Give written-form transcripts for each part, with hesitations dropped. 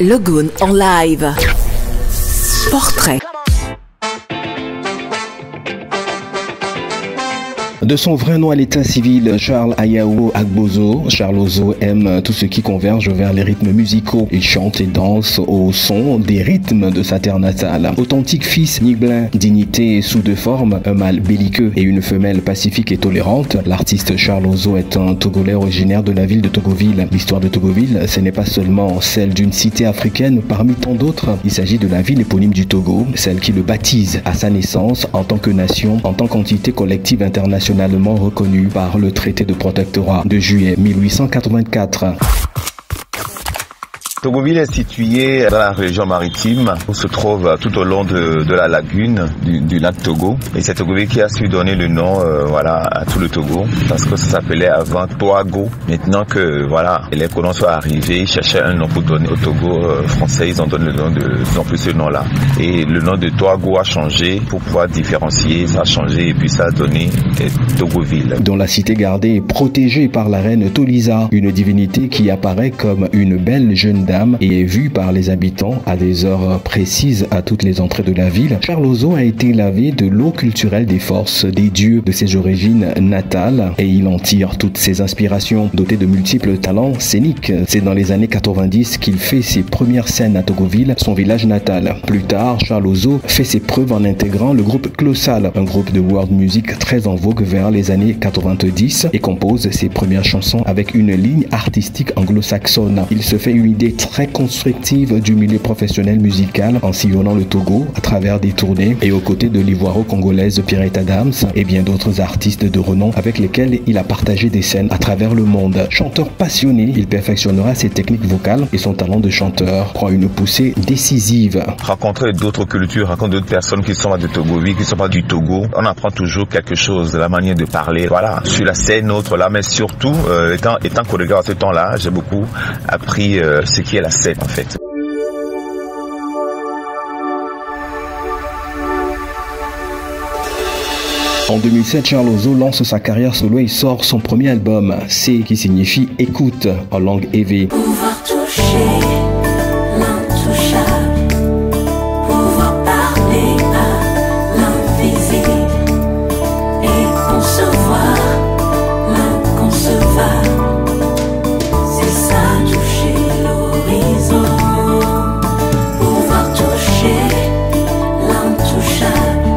Logun en live. Portrait. De son vrai nom à l'état civil, Charles Ayaw Agbozo, Charles Ozo aime tout ce qui converge vers les rythmes musicaux. Il chante et danse au son des rythmes de sa terre natale. Authentique fils Niblin, dignité sous deux formes, un mâle belliqueux et une femelle pacifique et tolérante, l'artiste Charles Ozo est un Togolais originaire de la ville de Togoville. L'histoire de Togoville, ce n'est pas seulement celle d'une cité africaine parmi tant d'autres. Il s'agit de la ville éponyme du Togo, celle qui le baptise à sa naissance en tant que nation, en tant qu'entité collective internationale reconnu par le traité de protectorat de juillet 1884. Togoville est située dans la région maritime où se trouve tout au long de la lagune du lac Togo. Et c'est Togoville qui a su donner le nom à tout le Togo parce que ça s'appelait avant Toago. Maintenant que les colons sont arrivés, ils cherchaient un nom pour donner au Togo français, ils ont donné le nom ils ont pris ce nom-là. Et le nom de Toago a changé pour pouvoir différencier, ça a changé et puis ça a donné Togoville. Dont la cité gardée est protégée par la reine Tolisa, une divinité qui apparaît comme une belle jeune dame et est vue par les habitants à des heures précises à toutes les entrées de la ville. Charles Ozo a été lavé de l'eau culturelle des forces des dieux de ses origines natales et il en tire toutes ses inspirations. Doté de multiples talents scéniques, c'est dans les années 90 qu'il fait ses premières scènes à Togoville, son village natal. Plus tard, Charles Ozo fait ses preuves en intégrant le groupe Colossal, un groupe de world music très en vogue vers les années 90 et compose ses premières chansons avec une ligne artistique anglo-saxonne. Il se fait une idée très constructive du milieu professionnel musical en sillonnant le Togo à travers des tournées et aux côtés de l'ivoiro-congolaise Pierrette Adams et bien d'autres artistes de renom avec lesquels il a partagé des scènes à travers le monde. Chanteur passionné, il perfectionnera ses techniques vocales et son talent de chanteur prend une poussée décisive. Rencontrer d'autres cultures, rencontrer d'autres personnes qui sont pas de Togoville, qui sont pas du Togo, on apprend toujours quelque chose de la manière de parler. Sur la scène, mais surtout, étant chorégraphe à ce temps-là, j'ai beaucoup appris ce qui est la scène en fait. En 2007, Charles Ozo lance sa carrière solo et sort son premier album, C qui signifie écoute en langue éve. Pouvoir toucher l'intouchable, pouvoir parler à l'invisible et concevoir l'inconcevable. C'est ça, toucher l'horizon. Pouvoir toucher l'intouchable,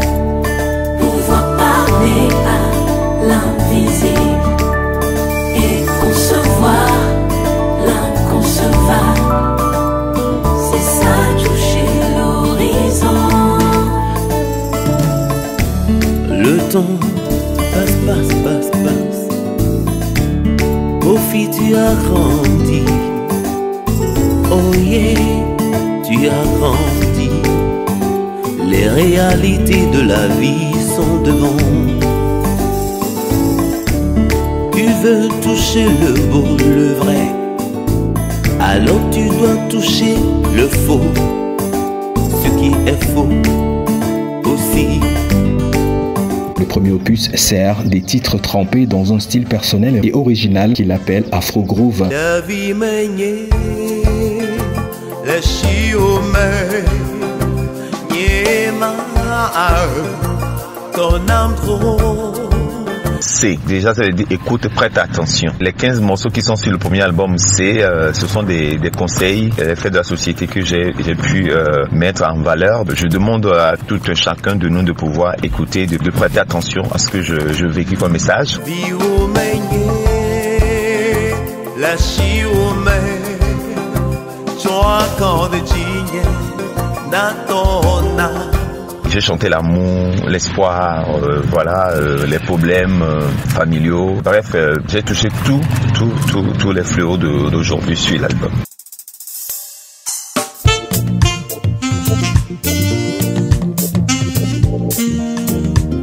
pouvoir parler à l'invisible et concevoir l'inconcevable. C'est ça, toucher l'horizon. Le temps passe. Kofi, tu as grandi. Oh yeah, tu as grandi. Les réalités de la vie sont devant. Tu veux toucher le beau, le vrai, alors tu dois toucher le faux, ce qui est faux aussi. Le premier opus sert des titres trempés dans un style personnel et original qu'il appelle Afro Groove. La vie mène, la chiomè, niema, ton âme trop. C, déjà ça veut dire écoute, prête attention. Les 15 morceaux qui sont sur le premier album C, ce sont des conseils, des faits de la société que j'ai pu mettre en valeur. Je demande à tout un chacun de nous de pouvoir écouter, de prêter attention à ce que je véhicule comme message. La chiomè, toi quand de J'ai chanté l'amour, l'espoir, les problèmes familiaux. Bref, j'ai touché tous les fléaux d'aujourd'hui sur l'album.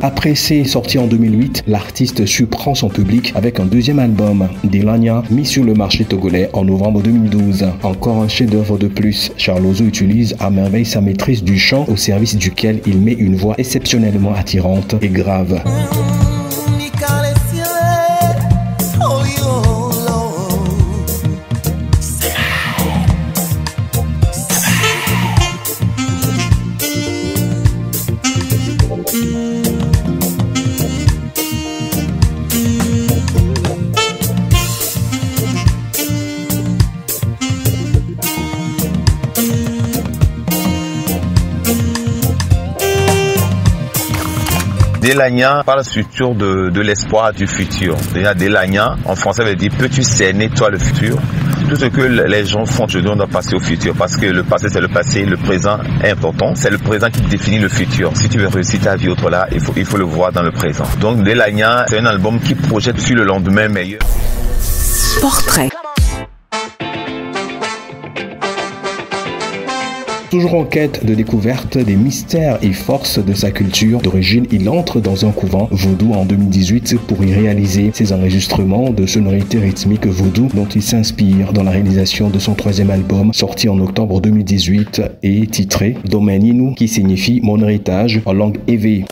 Après C, sorti en 2008, l'artiste surprend son public avec un deuxième album, Delania, mis sur le marché togolais en novembre 2012. Encore un chef-d'œuvre de plus. Charles Ozo utilise à merveille sa maîtrise du chant au service duquel il met une voix exceptionnellement attirante et grave. Delagna parle surtout de l'espoir du futur. Déjà, Delagna, en français, veut dire peux-tu cerner toi le futur? Tout ce que les gens font, je dois passer au futur. Parce que le passé, c'est le passé, le présent est important. C'est le présent qui définit le futur. Si tu veux réussir ta vie autre-là, il faut le voir dans le présent. Donc, Delagna, c'est un album qui projette sur le lendemain meilleur. Portrait. Toujours en quête de découverte des mystères et forces de sa culture d'origine, il entre dans un couvent vaudou en 2018 pour y réaliser ses enregistrements de sonorités rythmiques vaudou dont il s'inspire dans la réalisation de son 3e album sorti en octobre 2018 et titré Domeninu, qui signifie mon héritage en langue éveillée.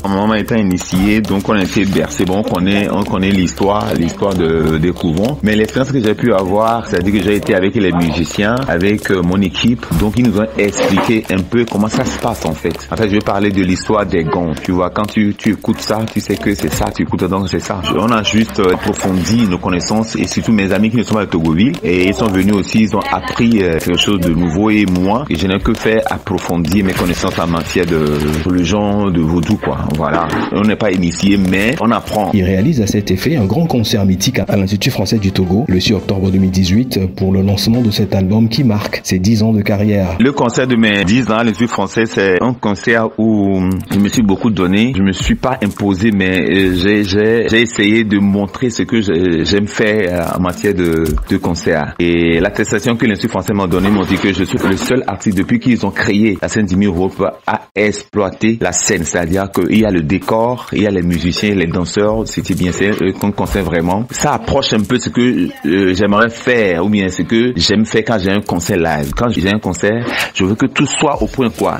Maman étant initié, donc on a été bercé. Bon, on connaît l'histoire des couvents. Mais l'expérience que j'ai pu avoir, c'est-à-dire que j'ai été avec les musiciens, avec mon équipe. Donc ils nous ont expliqué un peu comment ça se passe en fait. En fait, je vais parler de l'histoire des gants. Tu vois, quand tu écoutes ça, tu sais que c'est ça, tu écoutes donc c'est ça. On a juste approfondi nos connaissances et surtout mes amis qui ne sont pas de Togoville. Et ils sont venus aussi, ils ont appris quelque chose de nouveau et moi, je n'ai que fait approfondir mes connaissances en matière de religion, de vaudou quoi. Voilà, on n'est pas initié, mais on apprend. Il réalise à cet effet un grand concert mythique à l'Institut français du Togo le 6 octobre 2018 pour le lancement de cet album qui marque ses 10 ans de carrière. Le concert de mes 10 ans à l'Institut français, c'est un concert où je me suis beaucoup donné. Je me suis pas imposé, mais j'ai essayé de montrer ce que j'aime faire en matière de concert. Et l'attestation que l'Institut français m'a donné m'ont dit que je suis le seul artiste depuis qu'ils ont créé la scène d'Imi Europe à exploiter la scène, c'est-à-dire qu'il y a le décor, il y a les musiciens, les danseurs, c'était bien c'est qu'on concert vraiment. Ça approche un peu ce que j'aimerais faire ou bien ce que j'aime faire quand j'ai un concert live. Quand j'ai un concert, je veux que tout soit au point quoi.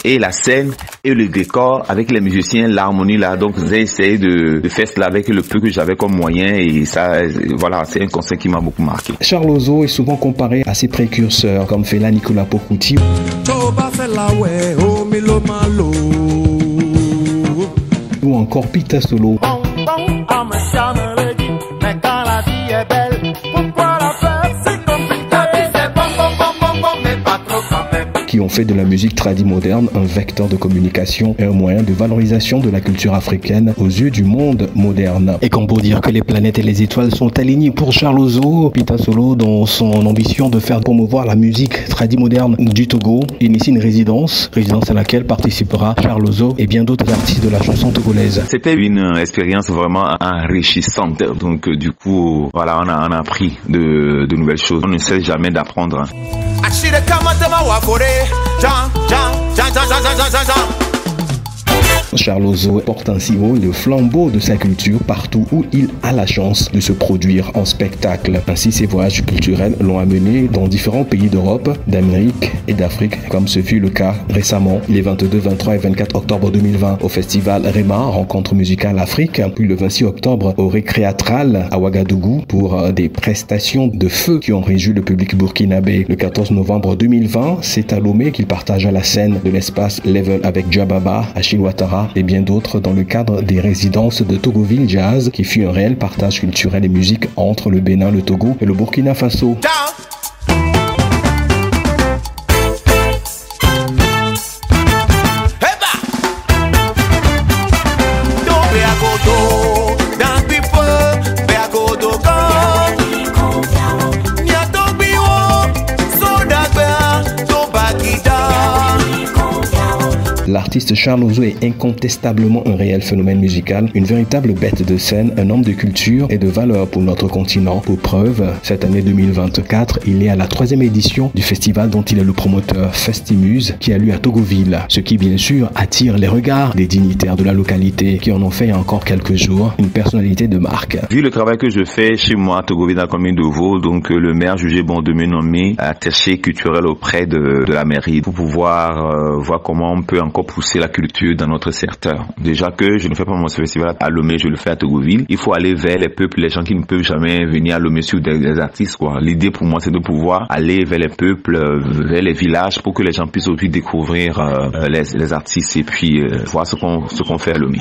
Et la scène et le décor avec les musiciens, l'harmonie là. Donc j'ai essayé de faire cela avec le peu que j'avais comme moyen et ça, voilà, c'est un concert qui m'a beaucoup marqué. Charles Ozo est souvent comparé à ses précurseurs comme Fela Nicolas Pokuti ou encore Pita Solo. Qui ont fait de la musique tradie moderne un vecteur de communication et un moyen de valorisation de la culture africaine aux yeux du monde moderne. Et comme pour dire que les planètes et les étoiles sont alignées pour Charles Ozo, Pita Solo, dans son ambition de faire promouvoir la musique tradie moderne du Togo, initie une résidence à laquelle participera Charles Ozo et bien d'autres artistes de la chanson togolaise. C'était une expérience vraiment enrichissante. Donc du coup, voilà, on a appris de nouvelles choses. On ne cesse jamais d'apprendre. Charles Ozo porte ainsi haut le flambeau de sa culture partout où il a la chance de se produire en spectacle. Ainsi, ses voyages culturels l'ont amené dans différents pays d'Europe, d'Amérique et d'Afrique, comme ce fut le cas récemment, les 22, 23 et 24 octobre 2020 au festival REMA, Rencontre musicale Afrique, puis le 26 octobre au Récréatral à Ouagadougou pour des prestations de feu qui ont réjoui le public burkinabé. Le 14 novembre 2020, c'est à Lomé qu'il partagea la scène de l'espace Level avec Djababa, Achille Ouattara et bien d'autres dans le cadre des résidences de Togoville Jazz qui fut un réel partage culturel et musique entre le Bénin, le Togo et le Burkina Faso. L'artiste Charles Ozo est incontestablement un réel phénomène musical, une véritable bête de scène, un homme de culture et de valeur pour notre continent. Pour preuve, cette année 2024, il est à la 3e édition du festival dont il est le promoteur Festimuse qui a lieu à Togoville, ce qui bien sûr attire les regards des dignitaires de la localité qui en ont fait il y a encore quelques jours une personnalité de marque. Vu le travail que je fais chez moi à Togoville dans la commune de Vaud, donc le maire jugé bon de me nommer attaché culturel auprès de la mairie pour pouvoir voir comment on peut encore pousser la culture dans notre secteur. Déjà que je ne fais pas mon festival à Lomé, je le fais à Togoville. Il faut aller vers les peuples, les gens qui ne peuvent jamais venir à Lomé sur des artistes, quoi. L'idée pour moi, c'est de pouvoir aller vers les peuples, vers les villages pour que les gens puissent aussi découvrir les artistes et puis voir ce qu'on fait à Lomé.